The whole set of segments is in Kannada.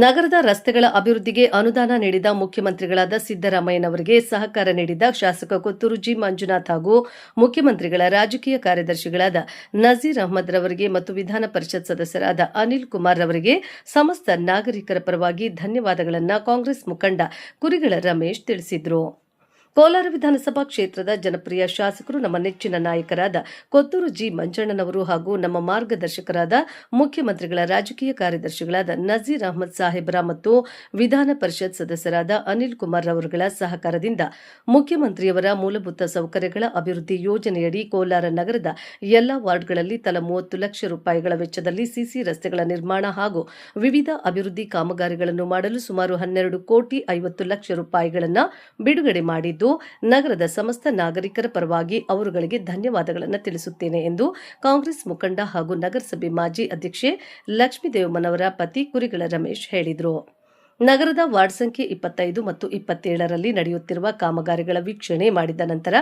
ನಗರದ ರಸ್ತೆಗಳ ಅಭಿವೃದ್ಧಿಗೆ ಅನುದಾನ ನೀಡಿದ ಮುಖ್ಯಮಂತ್ರಿಗಳಾದ ಸಿದ್ದರಾಮಯ್ಯನವರಿಗೆ ಸಹಕಾರ ನೀಡಿದ ಶಾಸಕ ಕೊತ್ತೂರು ಜಿ ಮಂಜುನಾಥ್ ಹಾಗೂ ಮುಖ್ಯಮಂತ್ರಿಗಳ ರಾಜಕೀಯ ಕಾರ್ಯದರ್ಶಿಗಳಾದ ನಜೀರ್ ಅಹ್ಮದ್ ರವರಿಗೆ ಮತ್ತು ವಿಧಾನ ಪರಿಷತ್ ಸದಸ್ಯರಾದ ಅನಿಲ್ ಕುಮಾರ್ ರವರಿಗೆ ಸಮಸ್ತ ನಾಗರಿಕರ ಪರವಾಗಿ ಧನ್ಯವಾದಗಳನ್ನು ಕಾಂಗ್ರೆಸ್ ಮುಖಂಡ ಕುರಿಗಳ ರಮೇಶ್ ತಿಳಿಸಿದರು. ಕೋಲಾರ ವಿಧಾನಸಭಾ ಕ್ಷೇತ್ರದ ಜನಪ್ರಿಯ ಶಾಸಕರು ನಮ್ಮ ನೆಚ್ಚಿನ ನಾಯಕರಾದ ಕೊತ್ತೂರು ಜಿ ಮಂಜಣ್ಣನವರು ಹಾಗೂ ನಮ್ಮ ಮಾರ್ಗದರ್ಶಕರಾದ ಮುಖ್ಯಮಂತ್ರಿಗಳ ರಾಜಕೀಯ ಕಾರ್ಯದರ್ಶಿಗಳಾದ ನಜೀರ್ ಅಹ್ಮದ್ ಸಾಹೇಬ್ರ ಮತ್ತು ವಿಧಾನ ಪರಿಷತ್ ಸದಸ್ಯರಾದ ಅನಿಲ್ ಕುಮಾರ್ ರವರುಗಳ ಸಹಕಾರದಿಂದ ಮುಖ್ಯಮಂತ್ರಿಯವರ ಮೂಲಭೂತ ಸೌಕರ್ಯಗಳ ಅಭಿವೃದ್ಧಿ ಯೋಜನೆಯಡಿ ಕೋಲಾರ ನಗರದ ಎಲ್ಲಾ ವಾರ್ಡ್ಗಳಲ್ಲಿ ತಲಾ 30 ಲಕ್ಷ ರೂಪಾಯಿಗಳ ವೆಚ್ಚದಲ್ಲಿ ಸಿಸಿ ರಸ್ತೆಗಳ ನಿರ್ಮಾಣ ಹಾಗೂ ವಿವಿಧ ಅಭಿವೃದ್ಧಿ ಕಾಮಗಾರಿಗಳನ್ನು ಮಾಡಲು ಸುಮಾರು 12 ಕೋಟಿ 50 ಲಕ್ಷ ರೂಪಾಯಿಗಳನ್ನು ಬಿಡುಗಡೆ ಮಾಡಿದ್ದು ನಗರದ ಸಮಸ್ತ ನಾಗರಿಕರ ಪರವಾಗಿ ಅವರುಗಳಿಗೆ ಧನ್ಯವಾದಗಳನ್ನು ತಿಳಿಸುತ್ತೇನೆ ಎಂದು ಕಾಂಗ್ರೆಸ್ ಮುಖಂಡ ಹಾಗೂ ನಗರಸಭೆ ಮಾಜಿ ಅಧ್ಯಕ್ಷೆ ಲಕ್ಷ್ಮೀದೇವಮ್ಮನವರ ಪತಿ ಕುರಿಗಳ ರಮೇಶ್ ಹೇಳಿದರು. ನಗರದ ವಾರ್ಡ್ ಸಂಖ್ಯೆ 25 ಮತ್ತು 27ರಲ್ಲಿ ನಡೆಯುತ್ತಿರುವ ಕಾಮಗಾರಿಗಳ ವೀಕ್ಷಣೆ ಮಾಡಿದ ನಂತರ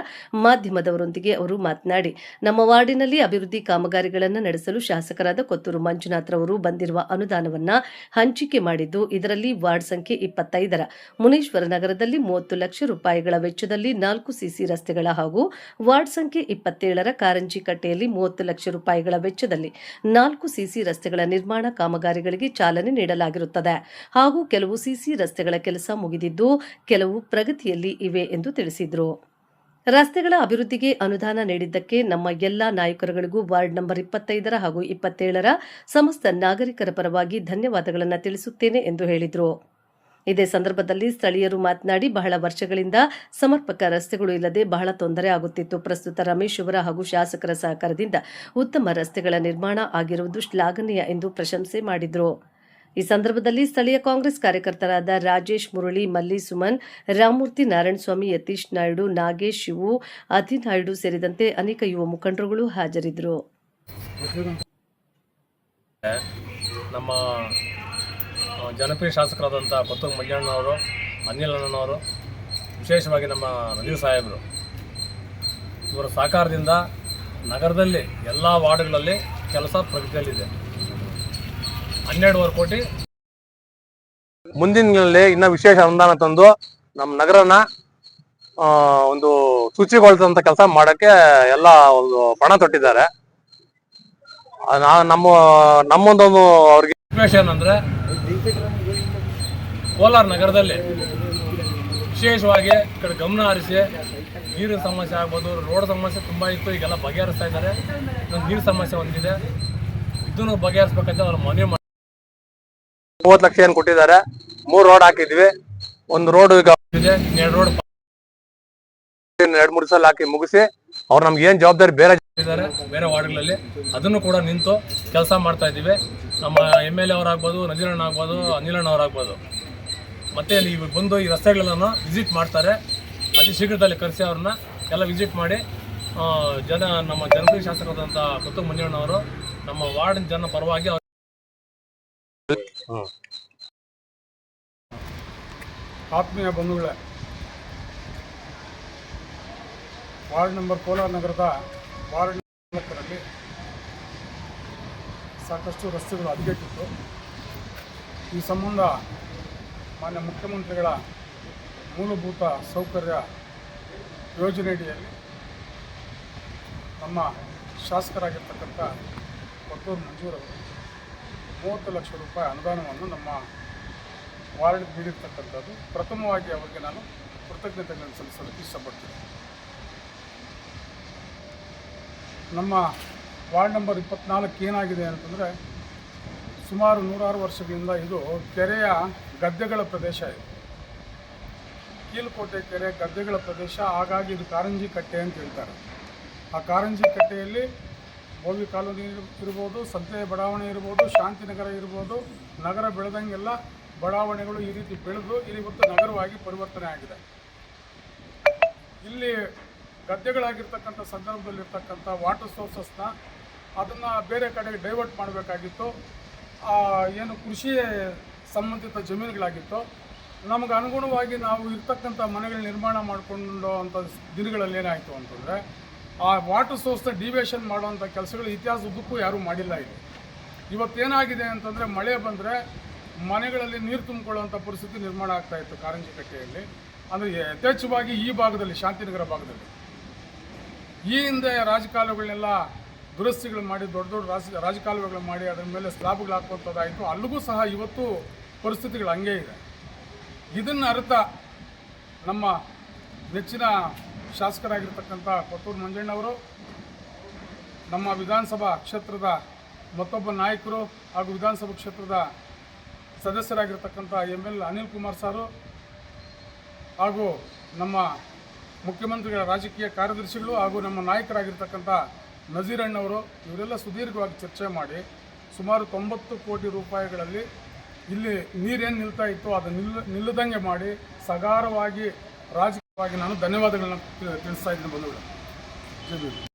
ಮಾಧ್ಯಮದವರೊಂದಿಗೆ ಅವರು ಮಾತನಾಡಿ, ನಮ್ಮ ವಾರ್ಡಿನಲ್ಲಿ ಅಭಿವೃದ್ಧಿ ಕಾಮಗಾರಿಗಳನ್ನು ನಡೆಸಲು ಶಾಸಕರಾದ ಕೊತ್ತೂರು ಮಂಜುನಾಥ್ ರವರು ಬಂದಿರುವ ಅನುದಾನವನ್ನು ಹಂಚಿಕೆ ಮಾಡಿದ್ದು, ಇದರಲ್ಲಿ ವಾರ್ಡ್ ಸಂಖ್ಯೆ 25ರ ಮುನೇಶ್ವರ ನಗರದಲ್ಲಿ 30 ಲಕ್ಷ ರೂಪಾಯಿಗಳ ವೆಚ್ಚದಲ್ಲಿ 4 ಸಿಸಿ ರಸ್ತೆಗಳ ಹಾಗೂ ವಾರ್ಡ್ ಸಂಖ್ಯೆ 27ರ ಕಾರಂಜಿ ಕಟ್ಟೆಯಲ್ಲಿ 30 ಲಕ್ಷ ರೂಪಾಯಿಗಳ ವೆಚ್ಚದಲ್ಲಿ 4 ಸಿಸಿ ರಸ್ತೆಗಳ ನಿರ್ಮಾಣ ಕಾಮಗಾರಿಗಳಿಗೆ ಚಾಲನೆ ನೀಡಲಾಗಿರುತ್ತದೆ ಹಾಗೂ ಕೆಲವು ಸಿಸಿ ರಸ್ತೆಗಳ ಕೆಲಸ ಮುಗಿದಿದ್ದು ಕೆಲವು ಪ್ರಗತಿಯಲ್ಲಿ ಇವೆ ಎಂದು ತಿಳಿಸಿದರು. ರಸ್ತೆಗಳ ಅಭಿವೃದ್ಧಿಗೆ ಅನುದಾನ ನೀಡಿದ್ದಕ್ಕೆ ನಮ್ಮ ಎಲ್ಲಾ ನಾಯಕರುಗಳಿಗೂ ವಾರ್ಡ್ ನಂಬರ್ 25ರ ಹಾಗೂ 27ರ ಸಮಸ್ತ ನಾಗರಿಕರ ಪರವಾಗಿ ಧನ್ಯವಾದಗಳನ್ನು ತಿಳಿಸುತ್ತೇನೆ ಎಂದು ಹೇಳಿದರು. ಇದೇ ಸಂದರ್ಭದಲ್ಲಿ ಸ್ಥಳೀಯರು ಮಾತನಾಡಿ, ಬಹಳ ವರ್ಷಗಳಿಂದ ಸಮರ್ಪಕ ರಸ್ತೆಗಳು ಇಲ್ಲದೆ ಬಹಳ ತೊಂದರೆ ಆಗುತ್ತಿತ್ತು. ಪ್ರಸ್ತುತ ರಮೇಶ್ ಅವರ ಹಾಗೂ ಶಾಸಕರ ಸಹಕಾರದಿಂದ ಉತ್ತಮ ರಸ್ತೆಗಳ ನಿರ್ಮಾಣ ಆಗಿರುವುದು ಶ್ಲಾಘನೀಯ ಎಂದು ಪ್ರಶಂಸೆ ಮಾಡಿದರು. ಈ ಸಂದರ್ಭದಲ್ಲಿ ಸ್ಥಳೀಯ ಕಾಂಗ್ರೆಸ್ ಕಾರ್ಯಕರ್ತರಾದ ರಾಜೇಶ್, ಮುರಳಿ, ಮಲ್ಲಿ, ಸುಮನ್, ರಾಮಮೂರ್ತಿ, ನಾರಾಯಣಸ್ವಾಮಿ, ಯತೀಶ್ ನಾಯ್ಡು, ನಾಗೇಶ್, ಶಿವು, ಅತಿನಾಯ್ಡು ಸೇರಿದಂತೆ ಅನೇಕ ಯುವ ಮುಖಂಡರುಗಳು ಹಾಜರಿದ್ದರು. ನಮ್ಮ ಜನಪ್ರಿಯ ಶಾಸಕರಾದಂಥ ಕೊತ್ತೂರು ಮಂಜಣ್ಣನವರು, ಅನಿಲ್ ಅಣ್ಣನವರು, ವಿಶೇಷವಾಗಿ ನಮ್ಮ ನಜೀರ್ ಸಾಹೇಬರು ಇವರ ಸಹಕಾರದಿಂದ ನಗರದಲ್ಲಿ ಎಲ್ಲ ವಾರ್ಡ್ಗಳಲ್ಲಿ ಕೆಲಸ ಪ್ರಗತಿಯಲ್ಲಿದೆ. 12.5 ಕೋಟಿ ಮುಂದಿನ ದಿನಗಳಲ್ಲಿ ಇನ್ನೂ ವಿಶೇಷ ಅನುದಾನ ತಂದು ನಮ್ಮ ನಗರನ ಒಂದು ಶುಚಿಗೊಳಿಸುವಂತ ಕೆಲಸ ಮಾಡಕ್ಕೆ ಎಲ್ಲ ಒಂದು ಪಣ ತೊಟ್ಟಿದ್ದಾರೆ. ನಮ್ಮೊಂದೊಂದು ಅವ್ರಿಗೆ ಸಿಚುವೇಶನ್ ಅಂದ್ರೆ ಕೋಲಾರ ನಗರದಲ್ಲಿ ವಿಶೇಷವಾಗಿ ಈ ಕಡೆ ಗಮನ ಹರಿಸಿ ನೀರಿನ ಸಮಸ್ಯೆ ಆಗ್ಬೋದು, ರೋಡ್ ಸಮಸ್ಯೆ ತುಂಬ ಇತ್ತು, ಈಗೆಲ್ಲ ಬಗೆಹರಿಸ್ತಾ ಇದ್ದಾರೆ. ನೀರು ಸಮಸ್ಯೆ ಒಂದಿದೆ, ಇದನ್ನು ಬಗೆಹರಿಸ್ಬೇಕಂತ ಅವ್ರು ಮನವಿ 30 ಲಕ್ಷ ಏನು ಕೊಟ್ಟಿದ್ದಾರೆ. 3 ರೋಡ್ ಹಾಕಿದ್ವಿ. ಒಂದು ರೋಡ್ ಈಗ 2 ರೋಡ್ 2-3 ಸಲ ಹಾಕಿ ಮುಗಿಸಿ ಅವ್ರು ನಮ್ಗೆ ಏನ್ ಜವಾಬ್ದಾರಿ ಬೇರೆ ವಾರ್ಡ್ಗಳಲ್ಲಿ ಅದನ್ನು ಕೂಡ ನಿಂತು ಕೆಲಸ ಮಾಡ್ತಾ ಇದ್ದೀವಿ. ನಮ್ಮ MLA ಅವರಾಗ್ಬೋದು, ನಜೀರಣ್ಣ ಆಗ್ಬೋದು, ಅನಿಲಣ್ಣ ಅವರಾಗ್ಬೋದು, ಮತ್ತೆ ನೀವು ಬಂದು ಈ ರಸ್ತೆಗಳನ್ನು ವಿಸಿಟ್ ಮಾಡ್ತಾರೆ. ಅತಿ ಶೀಘ್ರದಲ್ಲಿ ಕರೆಸಿ ಅವ್ರನ್ನ ಎಲ್ಲ ವಿಸಿಟ್ ಮಾಡಿ ನಮ್ಮ ಜನಪ್ರಿಯ ಶಾಸಕರಾದಂಥ ಕೊತ್ತೂರು ಮಂಜಣ್ಣವರು ನಮ್ಮ ವಾರ್ಡ್ ಜನ ಪರವಾಗಿ ಆತ್ಮೀಯ ಬಂಧುಗಳೇ, ವಾರ್ಡ್ ನಂಬರ್ ಕೋಲಾರ ನಗರದ ವಾರ್ಡ್ ನಂಬರಲ್ಲಿ ಸಾಕಷ್ಟು ರಸ್ತೆಗಳು ಹದಗೆಟ್ಟಿತ್ತು. ಈ ಸಂಬಂಧ ಮಾನ್ಯ ಮುಖ್ಯಮಂತ್ರಿಗಳ ಮೂಲಭೂತ ಸೌಕರ್ಯ ಯೋಜನೆಯಡಿಯಲ್ಲಿ ನಮ್ಮ ಶಾಸಕರಾಗಿರ್ತಕ್ಕಂಥ ಕೊತ್ತೂರು ಮಂಜೂರವರು 30 ಲಕ್ಷ ರೂಪಾಯಿ ಅನುದಾನವನ್ನು ನಮ್ಮ ವಾರ್ಡ್ ನೀಡಿರ್ತಕ್ಕಂಥದ್ದು. ಪ್ರಥಮವಾಗಿ ಅವರಿಗೆ ನಾನು ಕೃತಜ್ಞತೆಗಳನ್ನು ಸಲ್ಲಿಸೋದಕ್ಕೆ ಇಷ್ಟಪಡ್ತೀನಿ. ನಮ್ಮ ವಾರ್ಡ್ ನಂಬರ್ 24 ಏನಾಗಿದೆ ಅಂತಂದರೆ, ಸುಮಾರು 106 ವರ್ಷಗಳಿಂದ ಇದು ಕೆರೆಯ ಗದ್ದೆಗಳ ಪ್ರದೇಶ ಇದೆ. ಕೀಲುಕೋಟೆ ಕೆರೆ ಗದ್ದೆಗಳ ಪ್ರದೇಶ. ಹಾಗಾಗಿ ಇದು ಕಾರಂಜಿ ಕಟ್ಟೆ ಅಂತ ಹೇಳ್ತಾರೆ. ಆ ಕಾರಂಜಿ ಕಟ್ಟೆಯಲ್ಲಿ ಬೋವಿ ಕಾಲೋನಿ ಇರ್ಬೋದು, ಸಂತೆ ಬಡಾವಣೆ ಇರ್ಬೋದು, ಶಾಂತಿನಗರ ಇರ್ಬೋದು, ನಗರ ಬೆಳೆದಂಗೆಲ್ಲ ಬಡಾವಣೆಗಳು ಈ ರೀತಿ ಬೆಳೆದು ಇವತ್ತು ನಗರವಾಗಿ ಪರಿವರ್ತನೆ ಆಗಿದೆ. ಇಲ್ಲಿ ಗದ್ದೆಗಳಾಗಿರ್ತಕ್ಕಂಥ ಸಂದರ್ಭದಲ್ಲಿರ್ತಕ್ಕಂಥ ವಾಟರ್ ಸೋರ್ಸಸ್ನ ಅದನ್ನು ಬೇರೆ ಕಡೆಗೆ ಡೈವರ್ಟ್ ಮಾಡಬೇಕಾಗಿತ್ತು. ಏನು ಕೃಷಿ ಸಂಬಂಧಿತ ಜಮೀನುಗಳಾಗಿತ್ತು. ನಮಗೆ ಅನುಗುಣವಾಗಿ ನಾವು ಇರ್ತಕ್ಕಂಥ ಮನೆಗಳ ನಿರ್ಮಾಣ ಮಾಡಿಕೊಂಡು ಅಂಥ ದಿನಗಳಲ್ಲಿ ಏನಾಯಿತು ಅಂತಂದರೆ, ಆ ವಾಟರ್ ಸೋರ್ಸ್ನ ಡಿವೇಷನ್ ಮಾಡುವಂಥ ಕೆಲಸಗಳು ಇತಿಹಾಸ ಉದ್ದಕ್ಕೂ ಯಾರೂ ಮಾಡಿಲ್ಲ. ಇಲ್ಲಿ ಇವತ್ತೇನಾಗಿದೆ ಅಂತಂದರೆ, ಮಳೆ ಬಂದರೆ ಮನೆಗಳಲ್ಲಿ ನೀರು ತುಂಬಿಕೊಳ್ಳುವಂಥ ಪರಿಸ್ಥಿತಿ ನಿರ್ಮಾಣ ಆಗ್ತಾ ಇತ್ತು ಕಾರಂಜಿ ಕಟ್ಟೆಯಲ್ಲಿ. ಅಂದರೆ ಯಥೇಚ್ಛವಾಗಿ ಈ ಭಾಗದಲ್ಲಿ, ಶಾಂತಿನಗರ ಭಾಗದಲ್ಲಿ ಈ ಹಿಂದೆ ರಾಜಕಾಲುವೆಗಳನ್ನೆಲ್ಲ ದುರಸ್ತಿಗಳು ಮಾಡಿ ದೊಡ್ಡ ದೊಡ್ಡ ರಾಜಕಾಲುವೆಗಳು ಮಾಡಿ ಅದರ ಮೇಲೆ ಸ್ಲಾಬ್ಗಳು ಹಾಕುವಂಥದ್ದಾಯಿತು. ಅಲ್ಲಿಗೂ ಸಹ ಇವತ್ತು ಪರಿಸ್ಥಿತಿಗಳು ಹಂಗೇ ಇದೆ. ಇದನ್ನು ಅರ್ಥ ನಮ್ಮ ನೆಚ್ಚಿನ ಶಾಸಕರಾಗಿರ್ತಕ್ಕಂಥ ಕೊತ್ತೂರು ಮಂಜಣ್ಣವರು, ನಮ್ಮ ವಿಧಾನಸಭಾ ಕ್ಷೇತ್ರದ ಮತ್ತೊಬ್ಬ ನಾಯಕರು ಹಾಗೂ ವಿಧಾನಸಭಾ ಕ್ಷೇತ್ರದ ಸದಸ್ಯರಾಗಿರ್ತಕ್ಕಂಥ ML ಅನಿಲ್ ಕುಮಾರ್ ಸಾರು ಹಾಗೂ ನಮ್ಮ ಮುಖ್ಯಮಂತ್ರಿಗಳ ರಾಜಕೀಯ ಕಾರ್ಯದರ್ಶಿಗಳು ಹಾಗೂ ನಮ್ಮ ನಾಯಕರಾಗಿರ್ತಕ್ಕಂಥ ನಜೀರ್ ಅಣ್ಣವರು ಇವರೆಲ್ಲ ಸುದೀರ್ಘವಾಗಿ ಚರ್ಚೆ ಮಾಡಿ ಸುಮಾರು 90 ಕೋಟಿ ರೂಪಾಯಿಗಳಲ್ಲಿ ಇಲ್ಲಿ ನೀರೇನು ನಿಲ್ತಾ ಇತ್ತು ಅದು ನಿಲ್ಲದಂಗೆ ಮಾಡಿ ಸಗಾರವಾಗಿ ರಾಜಕೀಯವಾಗಿ ನಾನು ಧನ್ಯವಾದಗಳನ್ನ ತಿಳಿಸ್ತಾ ಇದ್ದೀನಿ ಬಂಧುಗಳು.